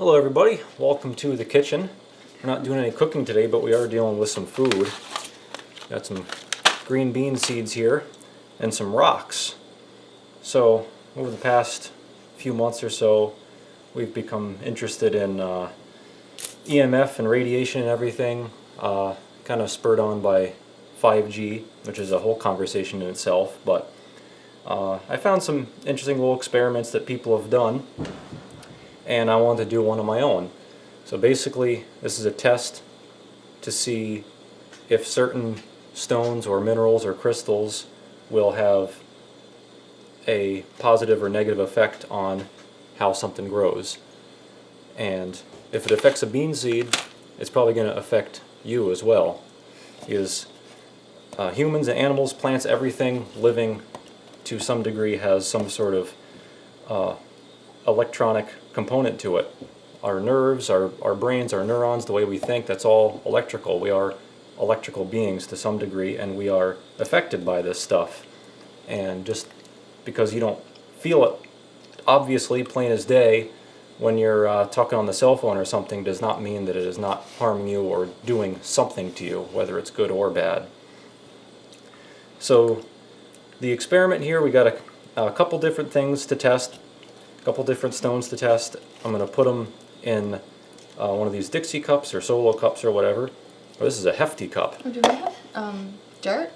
Hello everybody, welcome to the kitchen. We're not doing any cooking today, but we are dealing with some food. Got some green bean seeds here and some rocks. So over the past few months or so we've become interested in EMF and radiation and everything, kind of spurred on by 5G, which is a whole conversation in itself, but I found some interesting little experiments that people have done, and I wanted to do one of my own. So basically this is a test to see if certain stones or minerals or crystals will have a positive or negative effect on how something grows. And if it affects a bean seed, it's probably going to affect you as well. Because humans and animals, plants, everything living to some degree has some sort of electronic component to it. Our nerves, our brains, our neurons, the way we think, that's all electrical. We are electrical beings to some degree, and we are affected by this stuff. And just because you don't feel it, obviously, plain as day, when you're talking on the cell phone or something, does not mean that it is not harming you or doing something to you, whether it's good or bad. So the experiment here, we got a couple different things to test, a couple different stones to test. I'm going to put them in one of these Dixie cups or Solo cups or whatever. Oh, this is a hefty cup. Oh, do we have dirt?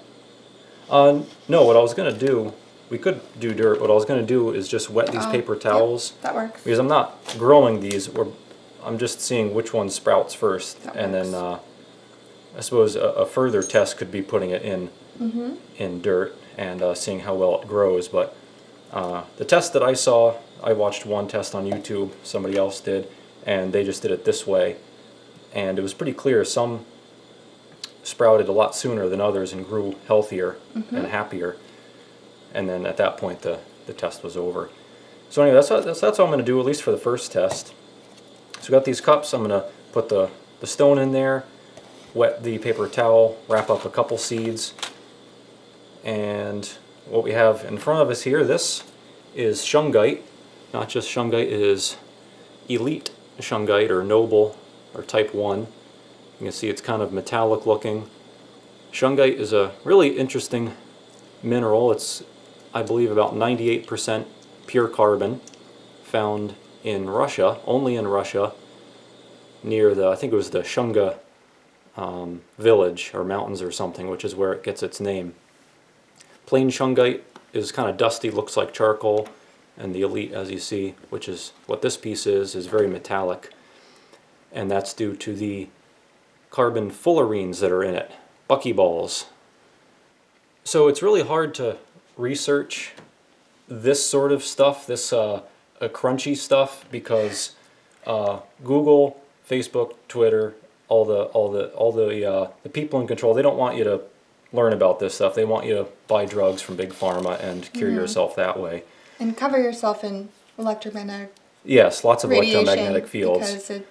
No, what I was going to do, we could do dirt. What I was going to do is just wet these paper towels. Yep, that works. Because I'm not growing these, I'm just seeing which one sprouts first. And then I suppose a further test could be putting it in dirt and seeing how well it grows. But the test that I saw, I watched one test on YouTube, somebody else did, and they just did it this way. And it was pretty clear some sprouted a lot sooner than others and grew healthier and happier. And then at that point the test was over. So anyway, that's all I'm going to do, at least for the first test. So we got these cups. I'm going to put the stone in there, wet the paper towel, wrap up a couple seeds, and what we have in front of us here, this is shungite. Not just shungite, it is elite shungite, or noble, or type 1. You can see it's kind of metallic looking. Shungite is a really interesting mineral. It's, I believe, about 98% pure carbon, found in Russia, only in Russia, near the, I think it was the Shunga village or mountains or something, which is where it gets its name. Plain shungite is kind of dusty, looks like charcoal, and the elite, as you see, which is what this piece is very metallic, and that's due to the carbon fullerenes that are in it, buckyballs. So it's really hard to research this sort of stuff, this crunchy stuff, because Google, Facebook, Twitter, all the people in control, they don't want you to learn about this stuff. They want you to buy drugs from Big Pharma and cure yourself that way. And cover yourself in electromagnetic Yes, lots of electromagnetic fields. Because it,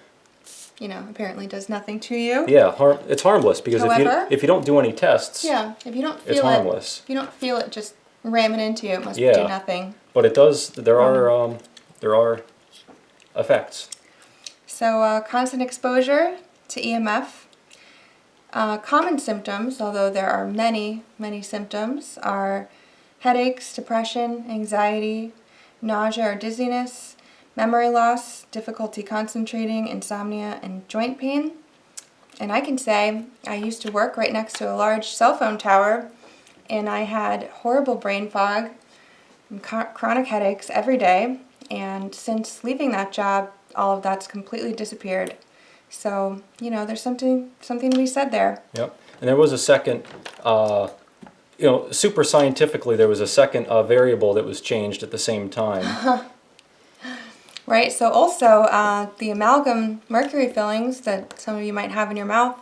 apparently does nothing to you. Yeah, it's harmless, because However, if you don't do any tests, if you don't feel it's harmless. If you don't feel it just ramming into you, it must do nothing. But it does. There are effects. So constant exposure to EMF. Common symptoms, although there are many symptoms, are headaches, depression, anxiety, nausea or dizziness, memory loss, difficulty concentrating, insomnia, and joint pain. And I can say I used to work right next to a large cell phone tower, and I had horrible brain fog and chronic headaches every day, and since leaving that job, all of that's completely disappeared. So, there's something to be said there. Yep. And there was a second, super scientifically, there was a second variable that was changed at the same time. Right, so also the amalgam mercury fillings that some of you might have in your mouth,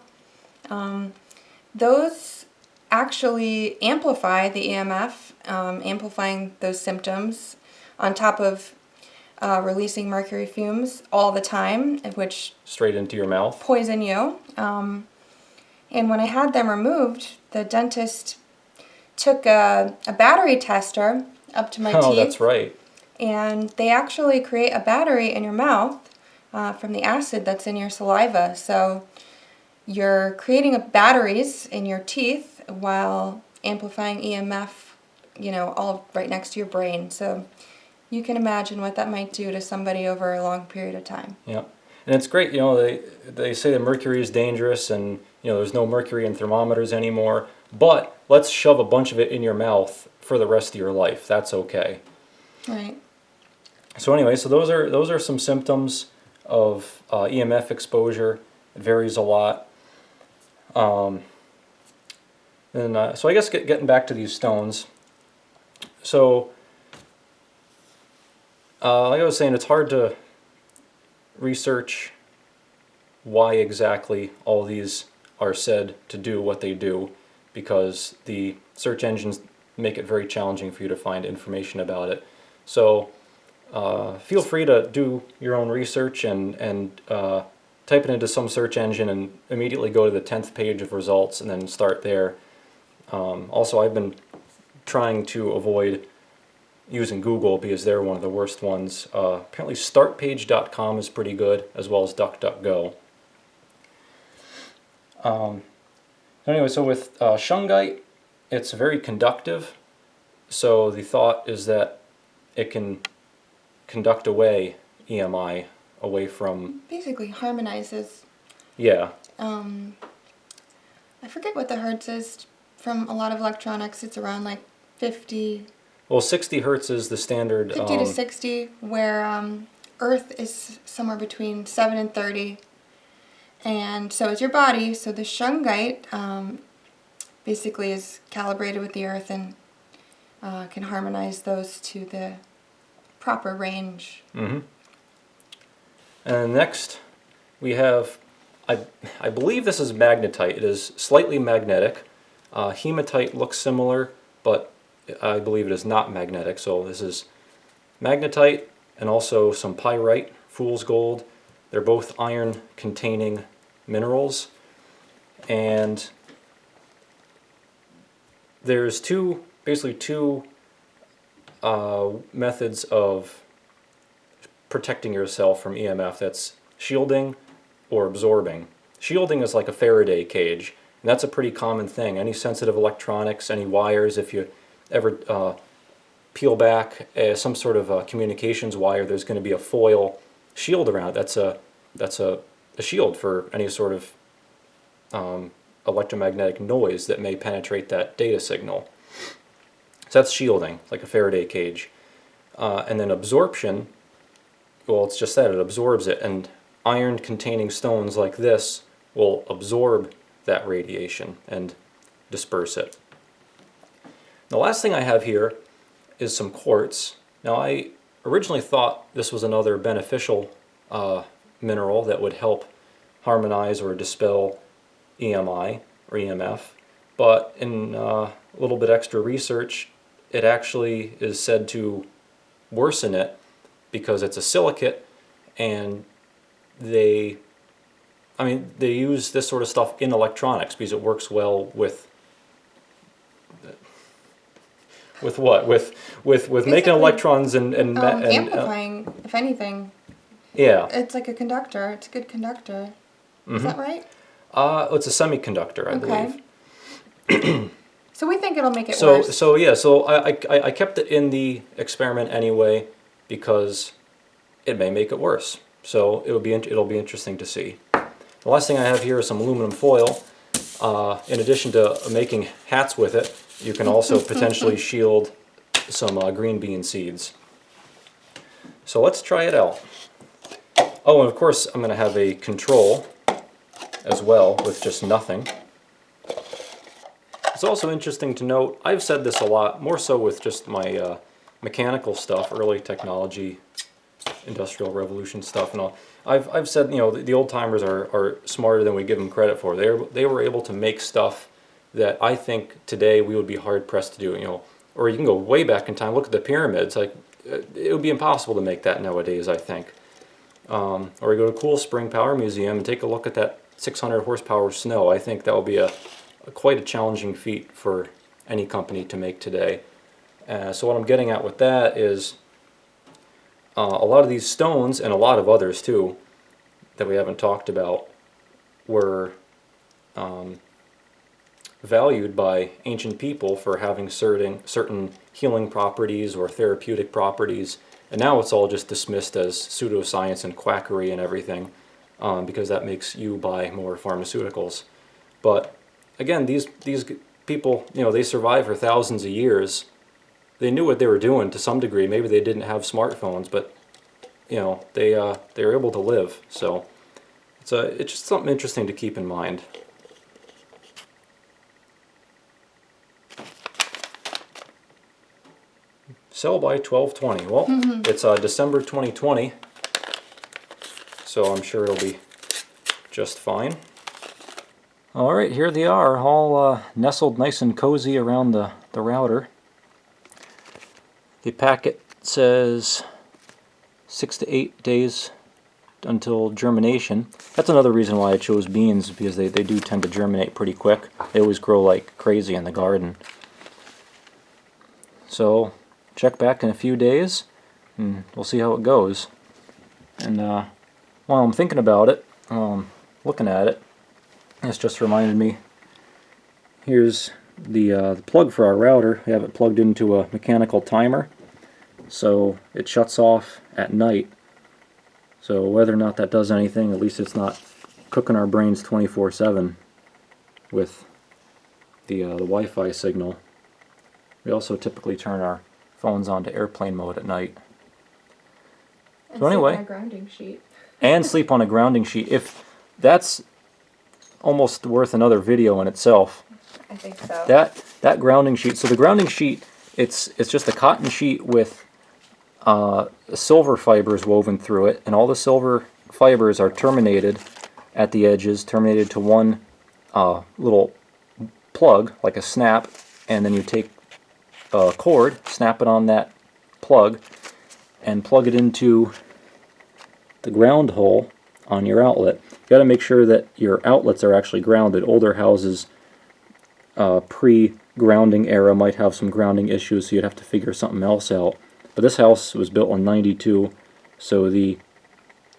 those actually amplify the EMF, amplifying those symptoms on top of releasing mercury fumes all the time, which straight into your mouth, poison you. And when I had them removed, the dentist took a battery tester up to my teeth. Oh, that's right. And they actually create a battery in your mouth from the acid that's in your saliva. So you're creating batteries in your teeth while amplifying EMF, all right next to your brain. So you can imagine what that might do to somebody over a long period of time. Yeah, and it's great. They say that mercury is dangerous, and there's no mercury in thermometers anymore. But let's shove a bunch of it in your mouth for the rest of your life. That's okay. Right. So anyway, so those are some symptoms of EMF exposure. It varies a lot. So I guess getting back to these stones. So like I was saying, it's hard to research why exactly all these are said to do what they do, because the search engines make it very challenging for you to find information about it. So feel free to do your own research and type it into some search engine and immediately go to the 10th page of results and then start there. Also, I've been trying to avoid using Google because they're one of the worst ones. Apparently startpage.com is pretty good, as well as DuckDuckGo. Anyway, so with shungite, it's very conductive. So the thought is that it can conduct away EMI away from... Basically harmonizes. Yeah. I forget what the hertz is from a lot of electronics. It's around like 50... Well, 60 hertz is the standard... 50 to 60, where Earth is somewhere between 7 and 30. And so is your body. So the shungite basically is calibrated with the Earth and can harmonize those to the proper range. Mm-hmm. And next we have, I believe this is magnetite. It is slightly magnetic. Hematite looks similar, but I believe it is not magnetic. So this is magnetite and also some pyrite, fool's gold. They're both iron-containing minerals. And there's basically two methods of protecting yourself from EMF. That's shielding or absorbing. Shielding is like a Faraday cage, and that's a pretty common thing. Any sensitive electronics, any wires, if you ever peel back some sort of communications wire, there's going to be a foil shield around it. That's a shield for any sort of electromagnetic noise that may penetrate that data signal. So that's shielding, like a Faraday cage. And then absorption, well, it's just that, it absorbs it, and iron-containing stones like this will absorb that radiation and disperse it. The last thing I have here is some quartz. Now, I originally thought this was another beneficial mineral that would help harmonize or dispel EMI or EMF, but in a little bit extra research, it actually is said to worsen it because it's a silicate, and they use this sort of stuff in electronics because it works well with what? With making electrons and amplifying, if anything. Yeah. It's like a conductor. It's a good conductor. Is that right? It's a semiconductor, I believe. So we think it'll make it worse. So I kept it in the experiment anyway because it may make it worse. So it'll be interesting to see. The last thing I have here is some aluminum foil. In addition to making hats with it, you can also potentially shield some green bean seeds. So let's try it out. Oh, and of course I'm going to have a control as well with just nothing. It's also interesting to note, I've said this a lot, more so with just my mechanical stuff, early technology, industrial revolution stuff and all. I've said, the old timers are smarter than we give them credit for. They were able to make stuff that I think today we would be hard pressed to do. Or you can go way back in time. Look at the pyramids. Like it would be impossible to make that nowadays, I think. Or you go to Cool Spring Power Museum and take a look at that 600 horsepower snow. I think that will be quite a challenging feat for any company to make today. So what I'm getting at with that is a lot of these stones, and a lot of others too, that we haven't talked about were valued by ancient people for having certain healing properties or therapeutic properties, and now it's all just dismissed as pseudoscience and quackery and everything, because that makes you buy more pharmaceuticals. But again, these people, you know, they survive for thousands of years. They knew what they were doing to some degree. Maybe they didn't have smartphones, but you know, they were able to live. So it's just something interesting to keep in mind. Sell by 12/20. Well, it's December 2020, so I'm sure it'll be just fine. Alright, here they are, all nestled nice and cozy around the router. The packet says 6 to 8 days until germination. That's another reason why I chose beans, because they do tend to germinate pretty quick. They always grow like crazy in the garden. So check back in a few days and we'll see how it goes. And while I'm thinking about it, looking at it, this just reminded me, here's the plug for our router. We have it plugged into a mechanical timer, so it shuts off at night. So whether or not that does anything, at least it's not cooking our brains 24/7 with the Wi-Fi signal. We also typically turn our phones on to airplane mode at night. And so anyway, sleep on a grounding sheet. And sleep on a grounding sheet. If that's almost worth another video in itself. I think so. That grounding sheet. So the grounding sheet, it's just a cotton sheet with silver fibers woven through it, and all the silver fibers are terminated at the edges, terminated to one little plug, like a snap, and then you take a cord, snap it on that plug, and plug it into the ground hole on your outlet. You got to make sure that your outlets are actually grounded. Older houses, pre-grounding era, might have some grounding issues, so you'd have to figure something else out. But this house was built in '92, so the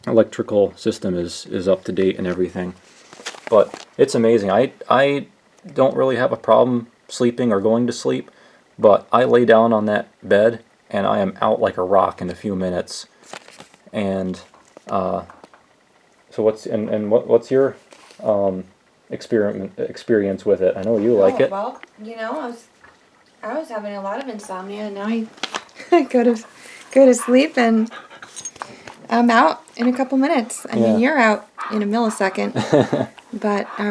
electrical system is up to date and everything. But it's amazing. I don't really have a problem sleeping or going to sleep, but I lay down on that bed and I am out like a rock in a few minutes. And so what's your experience with it? I know you like it. Well, you know, I was having a lot of insomnia, and now I go to sleep and I'm out in a couple minutes. I mean, you're out in a millisecond, but I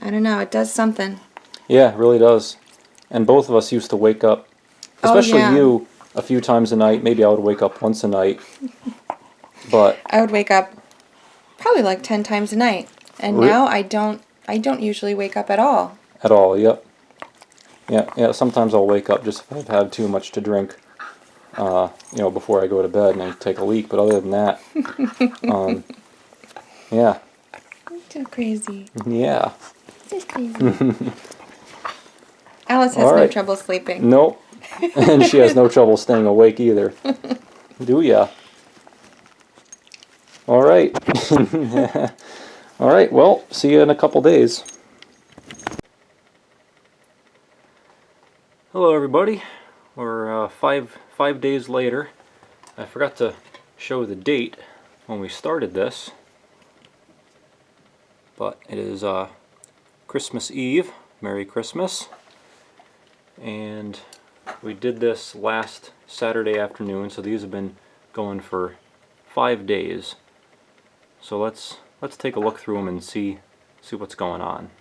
don't know, it does something. Yeah, it really does. And both of us used to wake up, especially you, a few times a night. Maybe I would wake up once a night. But I would wake up probably like 10 times a night. And now I don't usually wake up at all. At all, yep. Yeah, sometimes I'll wake up just if I've had too much to drink, before I go to bed and I take a leak. But other than that, yeah. You're so crazy. Yeah. So crazy. Alice has no trouble sleeping. Nope. And she has no trouble staying awake either. Do ya? All right. All right, well, see you in a couple days. Hello, everybody. We're five days later. I forgot to show the date when we started this, but it is Christmas Eve. Merry Christmas. And we did this last Saturday afternoon, so these have been going for 5 days. So let's take a look through them and see what's going on.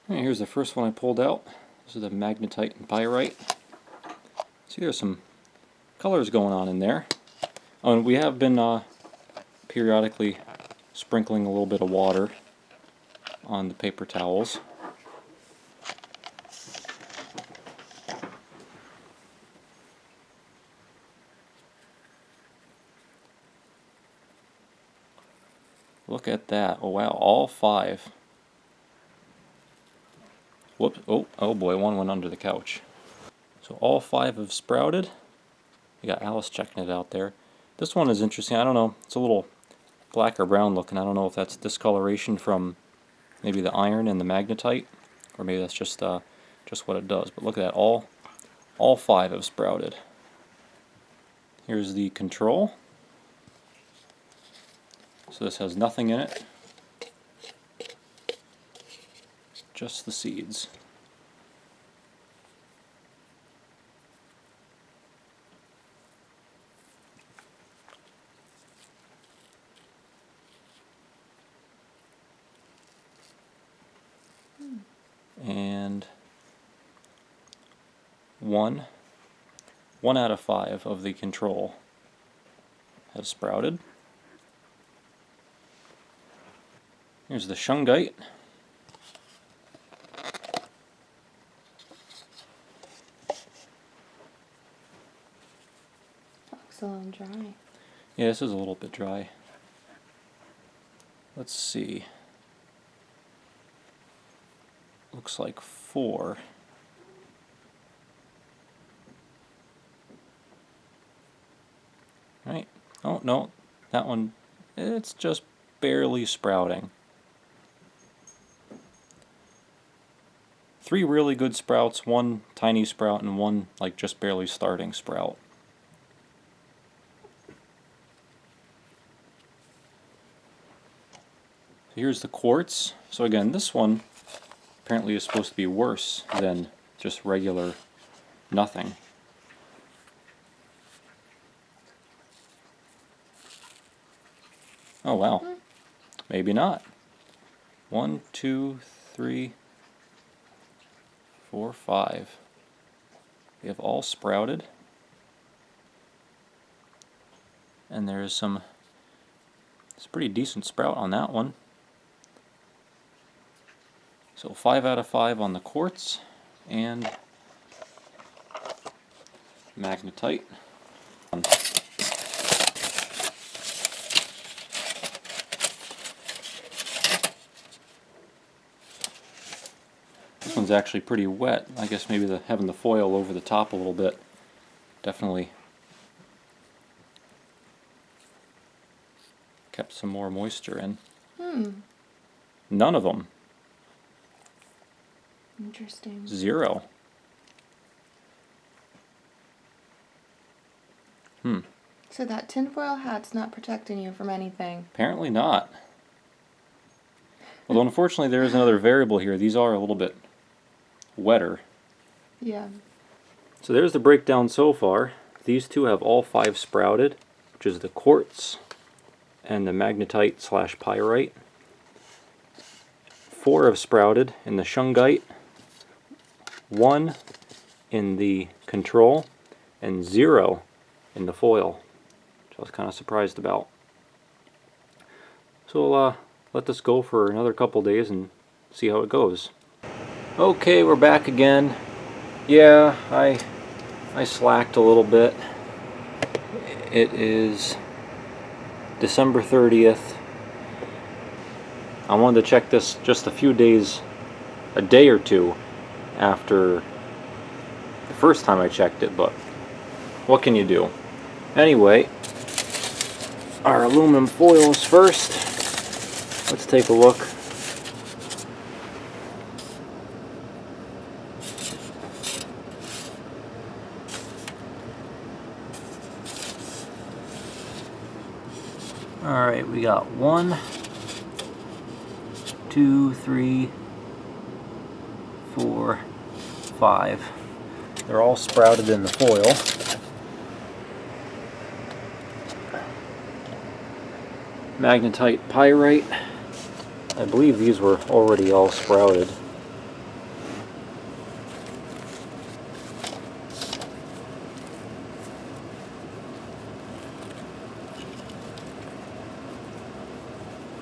All right, here's the first one I pulled out. This is the magnetite and pyrite. See, there's some colors going on in there. Oh, and we have been periodically sprinkling a little bit of water on the paper towels. Look at that. Oh wow, all 5. Whoops. Oh boy, one went under the couch. So all 5 have sprouted. We got Alice checking it out there. This one is interesting. I don't know. It's a little black or brown looking. I don't know if that's discoloration from maybe the iron and the magnetite, or maybe that's just what it does. But look at that. All 5 have sprouted. Here's the control. So this has nothing in it. Just the seeds. And one out of 5 of the control has sprouted. Here's the shungite. Looks a little dry. Yeah, this is a little bit dry. Let's see. Looks like 4. Right? Oh, no. That one, it's just barely sprouting. 3 really good sprouts, 1 tiny sprout, and 1 like just barely starting sprout. So here's the quartz. So again, this one apparently is supposed to be worse than just regular nothing. Oh wow. Maybe not. 1, 2, 3, 4, 5. They have all sprouted. And there's it's a pretty decent sprout on that one. So 5 out of 5 on the quartz and magnetite. This one's actually pretty wet. I guess maybe having the foil over the top a little bit definitely kept some more moisture in. None of them. Interesting. 0. So that tinfoil hat's not protecting you from anything. Apparently not. Although unfortunately there is another variable here. These are a little bit wetter. Yeah. So there's the breakdown so far. These 2 have all 5 sprouted, which is the quartz and the magnetite / pyrite. 4 have sprouted in the shungite, 1 in the control, and 0 in the foil, which I was kind of surprised about. So we'll let this go for another couple days and see how it goes. Okay, we're back again. Yeah, I slacked a little bit. It is December 30th. I wanted to check this just a day or two after the first time I checked it, but what can you do? Anyway, our aluminum foils first. Let's take a look. Alright, we got 1, 2, 3, 4, 5. They're all sprouted in the foil. Magnetite pyrite. I believe these were already all sprouted.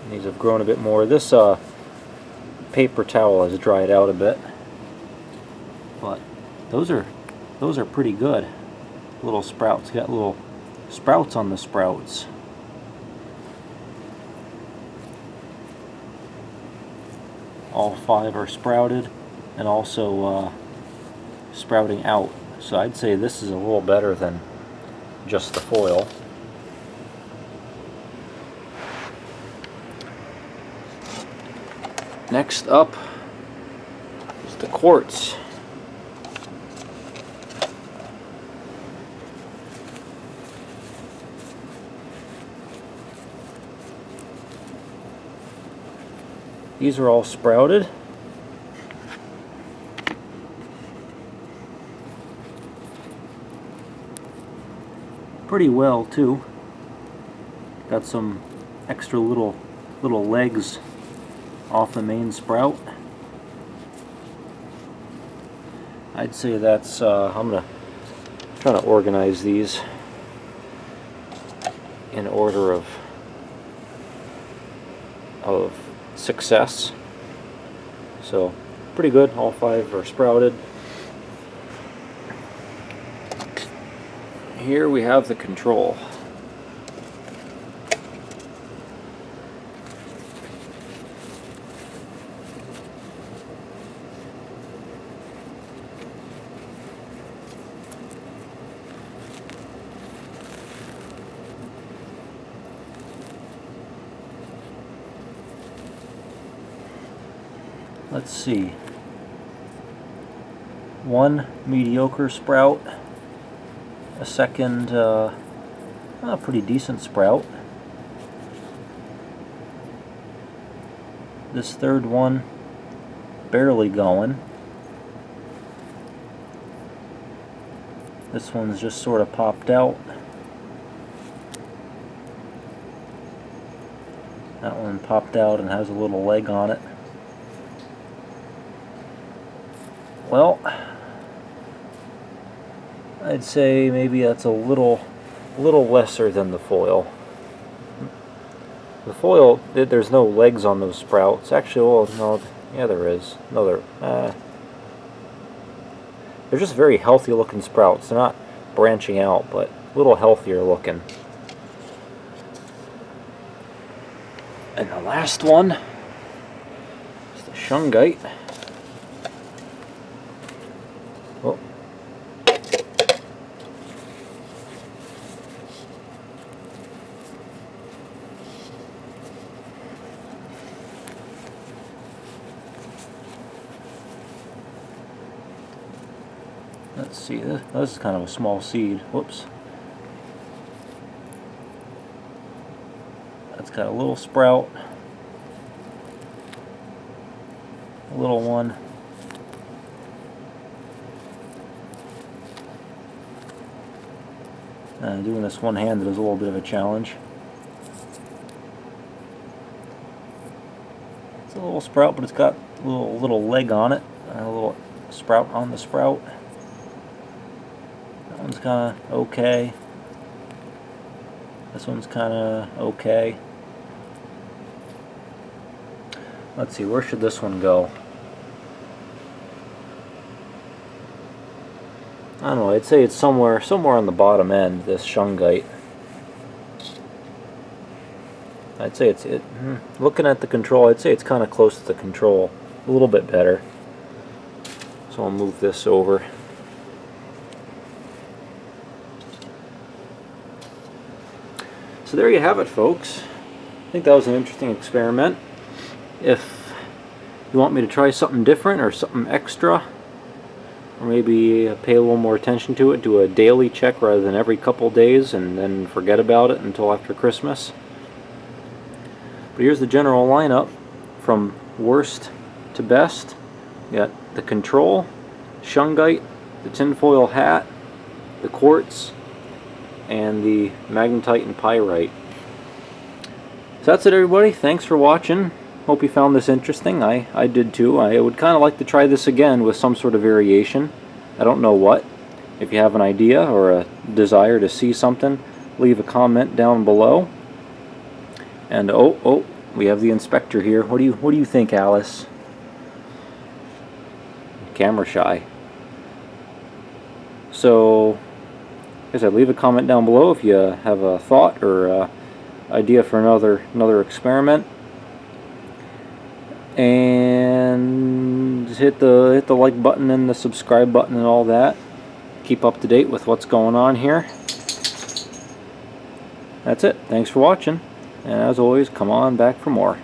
These have grown a bit more. This paper towel has dried out a bit, but those are pretty good. Little sprouts. Got little sprouts on the sprouts. All 5 are sprouted and also sprouting out. So I'd say this is a little better than just the foil. Next up is the quartz. These are all sprouted. Pretty well too. Got some extra little legs off the main sprout. I'd say that's I'm gonna try to organize these in order of success. So pretty good, all 5 are sprouted. Here we have the control. Let's see. 1 mediocre sprout, a second pretty decent sprout. This third one barely going. This one's just sort of popped out. That one popped out and has a little leg on it. Well, I'd say maybe that's a little lesser than the foil. The foil, there's no legs on those sprouts. Actually, well, no, yeah, there is. No, they're just very healthy looking sprouts. They're not branching out, but a little healthier looking. And the last one is the shungite. Oh. Let's see, this is kind of a small seed. Whoops. That's got a little sprout. A little one. Doing this one-handed is a little bit of a challenge. It's a little sprout, but it's got a little leg on it, and a little sprout on the sprout. That one's kind of okay. This one's kind of okay. Let's see, where should this one go? I don't know, I'd say it's somewhere on the bottom end, this shungite. I'd say looking at the control, I'd say it's kind of close to the control, a little bit better. So I'll move this over. So there you have it, folks. I think that was an interesting experiment. If you want me to try something different or something extra, or maybe pay a little more attention to it, do a daily check rather than every couple days and then forget about it until after Christmas. But here's the general lineup from worst to best. You got the control, shungite, the tinfoil hat, the quartz, and the magnetite and pyrite. So that's it, everybody. Thanks for watching. Hope you found this interesting. I did too. I would kind of like to try this again with some sort of variation. I don't know what. If you have an idea or a desire to see something, leave a comment down below. And oh, we have the inspector here. What do you think, Alice? Camera shy. So, like I said, leave a comment down below if you have a thought or idea for another experiment. And hit the like button and the subscribe button and all that. Keep up to date with what's going on here. That's it. Thanks for watching. And as always, come on back for more.